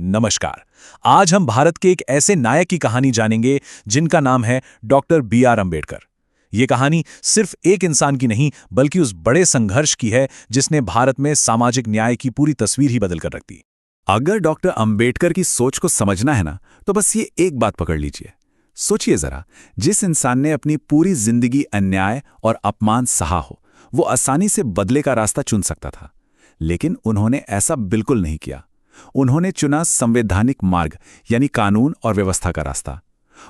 नमस्कार। आज हम भारत के एक ऐसे नायक की कहानी जानेंगे जिनका नाम है डॉक्टर बी.आर. अम्बेडकर। ये कहानी सिर्फ एक इंसान की नहीं बल्कि उस बड़े संघर्ष की है जिसने भारत में सामाजिक न्याय की पूरी तस्वीर ही बदल कर रख दी। अगर डॉक्टर अंबेडकर की सोच को समझना है ना, तो बस ये एक बात पकड़ लीजिए। सोचिए जरा, जिस इंसान ने अपनी पूरी जिंदगी अन्याय और अपमान सहा हो, वो आसानी से बदले का रास्ता चुन सकता था, लेकिन उन्होंने ऐसा बिल्कुल नहीं किया। उन्होंने चुना संवैधानिक मार्ग, यानी कानून और व्यवस्था का रास्ता,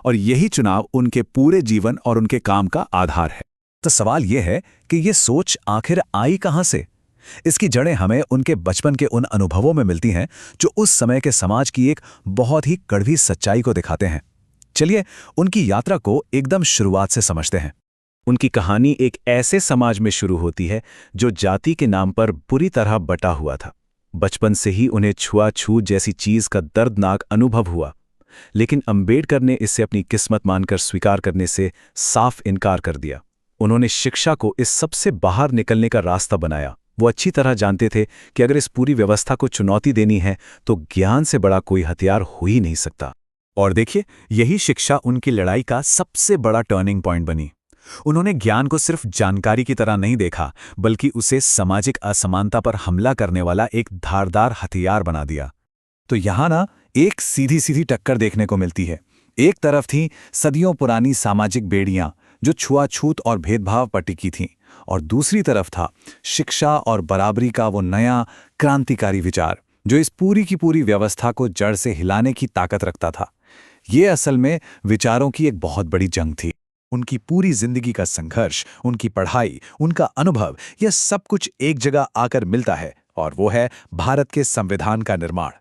और यही चुनाव उनके पूरे जीवन और उनके काम का आधार है। तो सवाल यह है कि ये सोच आखिर आई कहां से? इसकी जड़ें हमें उनके बचपन के उन अनुभवों में मिलती हैं जो उस समय के समाज की एक बहुत ही कड़वी सच्चाई को दिखाते हैं। चलिए उनकी यात्रा को एकदम शुरुआत से समझते हैं। उनकी कहानी एक ऐसे समाज में शुरू होती है जो जाति के नाम पर बुरी तरह बटा हुआ था। बचपन से ही उन्हें छुआछूत जैसी चीज का दर्दनाक अनुभव हुआ, लेकिन अंबेडकर ने इसे अपनी किस्मत मानकर स्वीकार करने से साफ इनकार कर दिया। उन्होंने शिक्षा को इस सबसे बाहर निकलने का रास्ता बनाया। वो अच्छी तरह जानते थे कि अगर इस पूरी व्यवस्था को चुनौती देनी है तो ज्ञान से बड़ा कोई हथियार हो ही नहीं सकता। और देखिए, यही शिक्षा उनकी लड़ाई का सबसे बड़ा टर्निंग पॉइंट बनी। उन्होंने ज्ञान को सिर्फ जानकारी की तरह नहीं देखा, बल्कि उसे सामाजिक असमानता पर हमला करने वाला एक धारदार हथियार बना दिया। तो यहाँ ना एक सीधी सीधी टक्कर देखने को मिलती है। एक तरफ थी सदियों पुरानी सामाजिक बेड़ियां जो छुआछूत और भेदभाव पर टिकी थीं, और दूसरी तरफ था शिक्षा और बराबरी का वो नया क्रांतिकारी विचार जो इस पूरी की पूरी व्यवस्था को जड़ से हिलाने की ताकत रखता था। ये असल में विचारों की एक बहुत बड़ी जंग थी। उनकी पूरी जिंदगी का संघर्ष, उनकी पढ़ाई, उनका अनुभव, यह सब कुछ एक जगह आकर मिलता है, और वो है भारत के संविधान का निर्माण।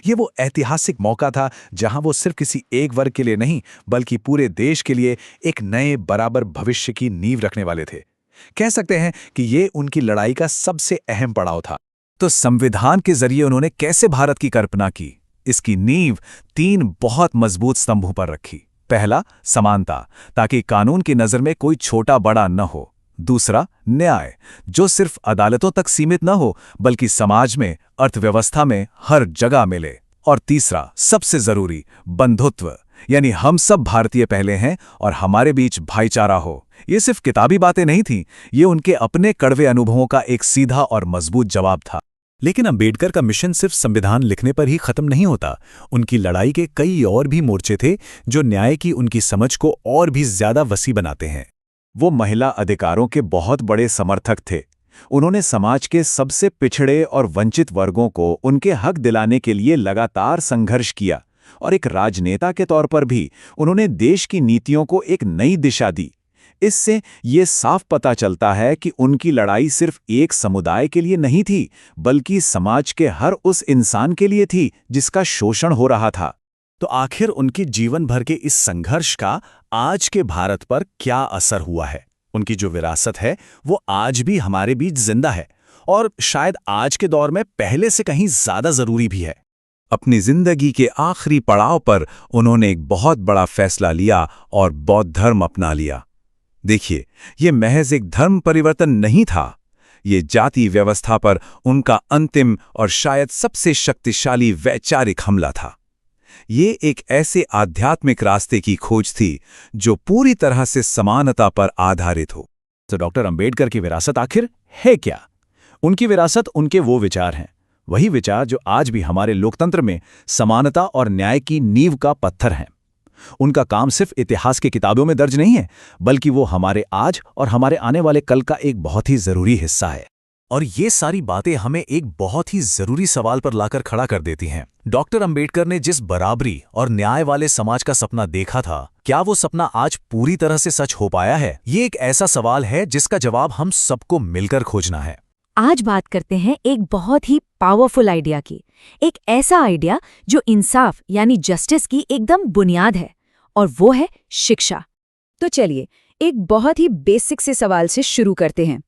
ये वो ऐतिहासिक मौका था जहां वो सिर्फ किसी एक वर्ग के लिए नहीं बल्कि पूरे देश के लिए एक नए बराबर भविष्य की नींव रखने वाले थे। कह सकते हैं कि ये उनकी लड़ाई का सबसे अहम पड़ाव था। तो संविधान के जरिए उन्होंने कैसे भारत की कल्पना की? इसकी नींव 3 बहुत मजबूत स्तंभों पर रखी। पहला, समानता, ताकि कानून की नजर में कोई छोटा बड़ा न हो। दूसरा, न्याय, जो सिर्फ अदालतों तक सीमित न हो बल्कि समाज में, अर्थव्यवस्था में हर जगह मिले। और तीसरा, सबसे जरूरी, बंधुत्व, यानी हम सब भारतीय पहले हैं और हमारे बीच भाईचारा हो। ये सिर्फ किताबी बातें नहीं थीं, ये उनके अपने कड़वे अनुभवों का एक सीधा और मजबूत जवाब था। लेकिन अंबेडकर का मिशन सिर्फ संविधान लिखने पर ही खत्म नहीं होता। उनकी लड़ाई के कई और भी मोर्चे थे जो न्याय की उनकी समझ को और भी ज्यादा वसी बनाते हैं। वो महिला अधिकारों के बहुत बड़े समर्थक थे। उन्होंने समाज के सबसे पिछड़े और वंचित वर्गों को उनके हक दिलाने के लिए लगातार संघर्ष किया, और एक राजनेता के तौर पर भी उन्होंने देश की नीतियों को एक नई दिशा दी। इससे ये साफ पता चलता है कि उनकी लड़ाई सिर्फ एक समुदाय के लिए नहीं थी, बल्कि समाज के हर उस इंसान के लिए थी जिसका शोषण हो रहा था। तो आखिर उनके जीवन भर के इस संघर्ष का आज के भारत पर क्या असर हुआ है? उनकी जो विरासत है वो आज भी हमारे बीच जिंदा है, और शायद आज के दौर में पहले से कहीं ज्यादा जरूरी भी है। अपनी जिंदगी के आखिरी पड़ाव पर उन्होंने एक बहुत बड़ा फैसला लिया और बौद्ध धर्म अपना लिया। देखिए, ये महज एक धर्म परिवर्तन नहीं था, ये जाति व्यवस्था पर उनका अंतिम और शायद सबसे शक्तिशाली वैचारिक हमला था। ये एक ऐसे आध्यात्मिक रास्ते की खोज थी जो पूरी तरह से समानता पर आधारित हो। तो डॉक्टर अंबेडकर की विरासत आखिर है क्या? उनकी विरासत उनके वो विचार हैं, वही विचार जो आज भी हमारे लोकतंत्र में समानता और न्याय की नींव का पत्थर हैं। उनका काम सिर्फ इतिहास की किताबों में दर्ज नहीं है, बल्कि वो हमारे आज और हमारे आने वाले कल का एक बहुत ही जरूरी हिस्सा है। और ये सारी बातें हमें एक बहुत ही जरूरी सवाल पर लाकर खड़ा कर देती हैं। डॉक्टर अंबेडकर ने जिस बराबरी और न्याय वाले समाज का सपना देखा था, क्या वो सपना आज पूरी तरह से सच हो पाया है? ये एक ऐसा सवाल है जिसका जवाब हम सबको मिलकर खोजना है। आज बात करते हैं एक बहुत ही पावरफुल आइडिया की, एक ऐसा आइडिया जो इंसाफ यानी जस्टिस की एकदम बुनियाद है, और वो है शिक्षा। तो चलिए एक बहुत ही बेसिक से सवाल से शुरू करते हैं।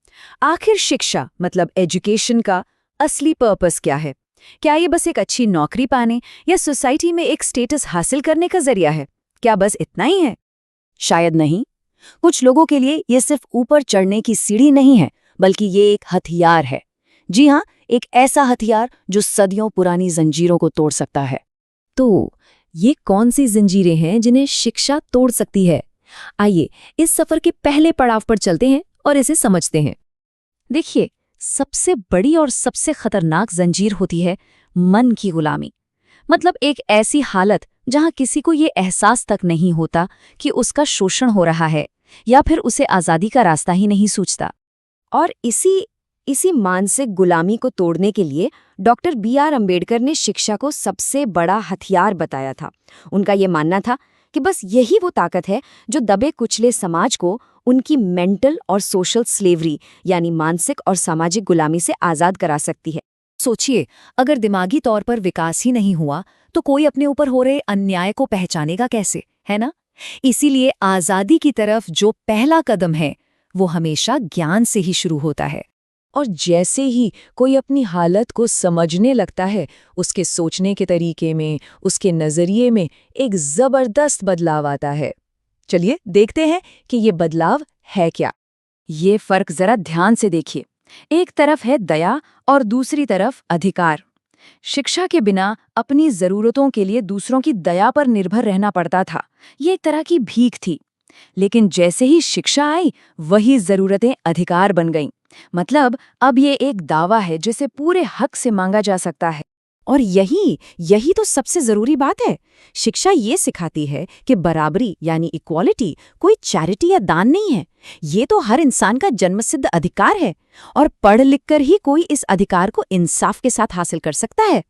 आखिर शिक्षा मतलब एजुकेशन का असली पर्पस क्या है? क्या ये बस एक अच्छी नौकरी पाने या सोसाइटी में एक स्टेटस हासिल करने का जरिया है? क्या बस इतना ही है? शायद नहीं। कुछ लोगों के लिए ये सिर्फ ऊपर चढ़ने की सीढ़ी नहीं है, बल्कि ये एक हथियार है। जी हाँ, एक ऐसा हथियार जो सदियों पुरानी जंजीरों को तोड़ सकता है। तो ये कौन सी जंजीरें हैं जिन्हें शिक्षा तोड़ सकती है? आइए इस सफर के पहले पड़ाव पर चलते हैं और इसे समझते हैं। देखिए, सबसे बड़ी और सबसे खतरनाक जंजीर होती है मन की गुलामी। मतलब एक ऐसी हालत जहां किसी को ये एहसास तक नहीं होता कि उसका शोषण हो रहा है या फिर उसे आज़ादी का रास्ता ही नहीं सूझता। और इसी मानसिक गुलामी को तोड़ने के लिए डॉक्टर B.R. अम्बेडकर ने शिक्षा को सबसे बड़ा हथियार बताया था। उनका ये मानना था कि बस यही वो ताकत है जो दबे कुचले समाज को उनकी मेंटल और सोशल स्लेवरी यानी मानसिक और सामाजिक गुलामी से आज़ाद करा सकती है। सोचिए, अगर दिमागी तौर पर विकास ही नहीं हुआ तो कोई अपने ऊपर हो रहे अन्याय को पहचानेगा कैसे, है ना? इसीलिए आज़ादी की तरफ जो पहला कदम है वो हमेशा ज्ञान से ही शुरू होता है। और जैसे ही कोई अपनी हालत को समझने लगता है, उसके सोचने के तरीके में, उसके नज़रिए में एक ज़बरदस्त बदलाव आता है। चलिए देखते हैं कि ये बदलाव है क्या। ये फर्क जरा ध्यान से देखिए। एक तरफ है दया और दूसरी तरफ अधिकार। शिक्षा के बिना अपनी ज़रूरतों के लिए दूसरों की दया पर निर्भर रहना पड़ता था। ये एक तरह की भीख थी। लेकिन जैसे ही शिक्षा आई, वही ज़रूरतें अधिकार बन गईं। मतलब अब ये एक दावा है जिसे पूरे हक से मांगा जा सकता है। और यही तो सबसे ज़रूरी बात है। शिक्षा ये सिखाती है कि बराबरी यानी इक्वालिटी कोई चैरिटी या दान नहीं है। ये तो हर इंसान का जन्मसिद्ध अधिकार है और पढ़ लिख कर ही कोई इस अधिकार को इंसाफ के साथ हासिल कर सकता है।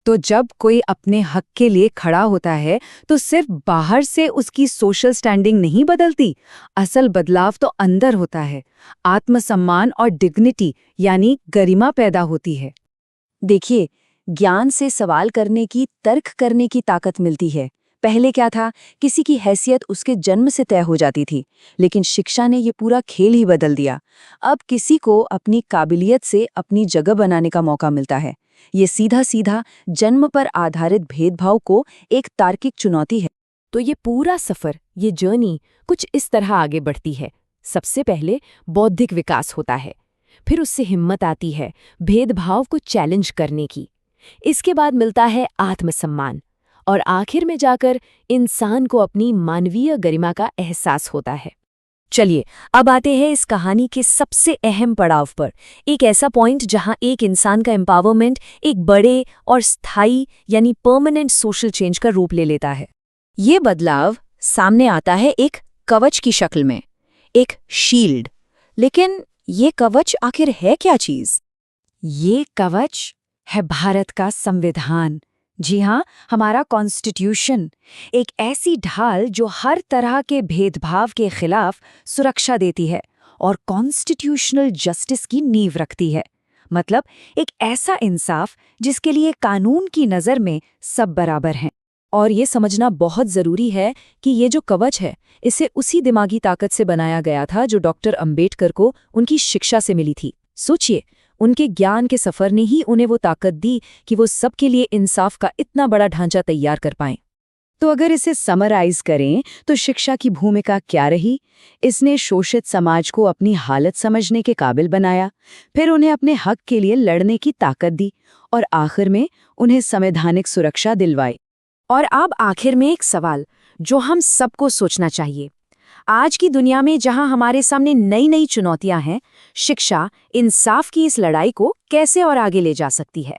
तो जब कोई अपने हक के लिए खड़ा होता है तो सिर्फ बाहर से उसकी सोशल स्टैंडिंग नहीं बदलती, असल बदलाव तो अंदर होता है। आत्मसम्मान और डिग्निटी यानी गरिमा पैदा होती है। देखिए, ज्ञान से सवाल करने की, तर्क करने की ताकत मिलती है। पहले क्या था, किसी की हैसियत उसके जन्म से तय हो जाती थी, लेकिन शिक्षा ने ये पूरा खेल ही बदल दिया। अब किसी को अपनी काबिलियत से अपनी जगह बनाने का मौका मिलता है। ये सीधा सीधा जन्म पर आधारित भेदभाव को एक तार्किक चुनौती है। तो ये पूरा सफर, ये जर्नी कुछ इस तरह आगे बढ़ती है। सबसे पहले बौद्धिक विकास होता है, फिर उससे हिम्मत आती है भेदभाव को चैलेंज करने की। इसके बाद मिलता है आत्मसम्मान और आखिर में जाकर इंसान को अपनी मानवीय गरिमा का एहसास होता है। चलिए अब आते हैं इस कहानी के सबसे अहम पड़ाव पर, एक ऐसा पॉइंट जहां एक इंसान का एम्पावरमेंट एक बड़े और स्थायी यानी परमानेंट सोशल चेंज का रूप ले लेता है। ये बदलाव सामने आता है एक कवच की शक्ल में, एक शील्ड। लेकिन ये कवच आखिर है क्या चीज? ये कवच है भारत का संविधान। जी हाँ, हमारा कॉन्स्टिट्यूशन, एक ऐसी ढाल जो हर तरह के भेदभाव के खिलाफ सुरक्षा देती है और कॉन्स्टिट्यूशनल जस्टिस की नींव रखती है। मतलब एक ऐसा इंसाफ जिसके लिए कानून की नज़र में सब बराबर हैं। और ये समझना बहुत ज़रूरी है कि ये जो कवच है, इसे उसी दिमागी ताकत से बनाया गया था जो डॉक्टर अम्बेडकर को उनकी शिक्षा से मिली थी। सोचिए, उनके ज्ञान के सफ़र ने ही उन्हें वो ताकत दी कि वो सबके लिए इंसाफ का इतना बड़ा ढांचा तैयार कर पाएं। तो अगर इसे समराइज करें तो शिक्षा की भूमिका क्या रही? इसने शोषित समाज को अपनी हालत समझने के काबिल बनाया, फिर उन्हें अपने हक के लिए लड़ने की ताकत दी और आखिर में उन्हें संवैधानिक सुरक्षा दिलवाई। और अब आखिर में एक सवाल जो हम सबको सोचना चाहिए। आज की दुनिया में जहां हमारे सामने नई नई चुनौतियां हैं, शिक्षा इंसाफ की इस लड़ाई को कैसे और आगे ले जा सकती है?